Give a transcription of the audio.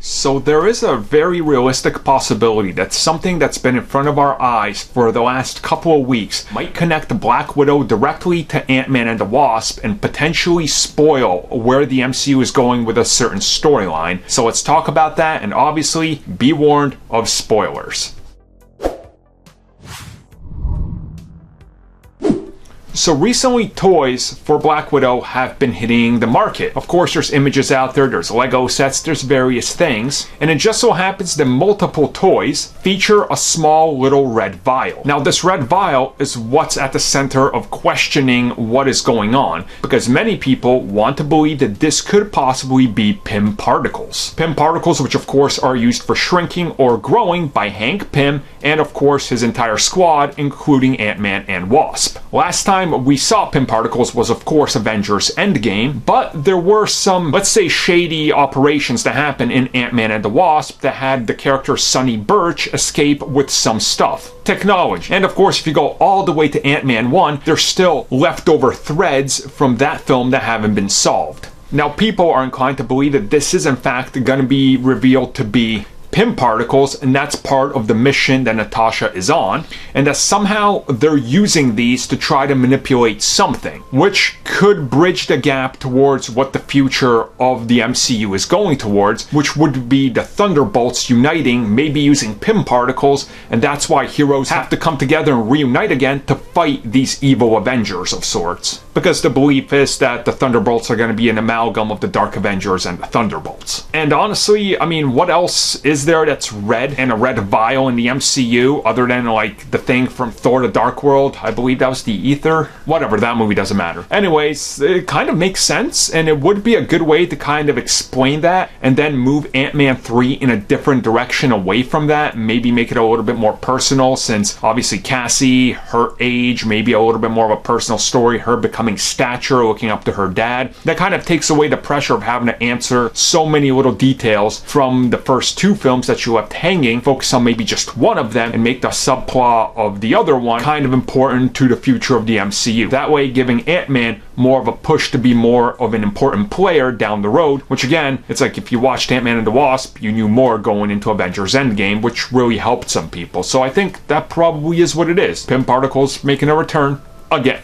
So there is a very realistic possibility that something that's been in front of our eyes for the last couple of weeks might connect Black Widow directly to Ant-Man and the Wasp and potentially spoil where the MCU is going with a certain storyline. So let's talk about that, and obviously be warned of spoilers. So recently, toys for Black Widow have been hitting the market. Of course, there's images out there, there's Lego sets, there's various things. And it just so happens that multiple toys feature a small little red vial. Now, this red vial is what's at the center of questioning what is going on, because many people want to believe that this could possibly be Pym particles. Pym particles, which of course are used for shrinking or growing by Hank Pym and of course his entire squad, including Ant-Man and Wasp. Last time we saw Pym particles was of course Avengers Endgame, but there were some, let's say, shady operations that happened in Ant-Man and the Wasp that had the character Sonny Birch escape with some stuff. Technology. And of course, if you go all the way to Ant-Man 1, there's still leftover threads from that film that haven't been solved. Now, people are inclined to believe that this is in fact going to be revealed to be Pym particles, and that's part of the mission that Natasha is on, and that somehow they're using these to try to manipulate something, which could bridge the gap towards what the future of the MCU is going towards, which would be the Thunderbolts uniting, maybe using Pym particles, and that's why heroes have to come together and reunite again to fight these evil Avengers of sorts. Because the belief is that the Thunderbolts are going to be an amalgam of the Dark Avengers and the Thunderbolts. And honestly, I mean, what else is there that's red and a red vial in the MCU other than like the thing from Thor: The Dark World? I believe that was the Ether. Whatever, that movie doesn't matter. Anyways, it kind of makes sense, and it would be a good way to kind of explain that and then move Ant-Man 3 in a different direction away from that. Maybe make it a little bit more personal, since obviously Cassie, her age, maybe a little bit more of a personal story, her becoming stature, looking up to her dad. That kind of takes away the pressure of having to answer so many little details from the first two films that you left hanging. Focus on maybe just one of them and make the subplot of the other one kind of important to the future of the MCU. That way, giving Ant-Man more of a push to be more of an important player down the road, which again, it's like if you watched Ant-Man and the Wasp, you knew more going into Avengers Endgame, which really helped some people. So I think that probably is what it is. Pym particles making a return again.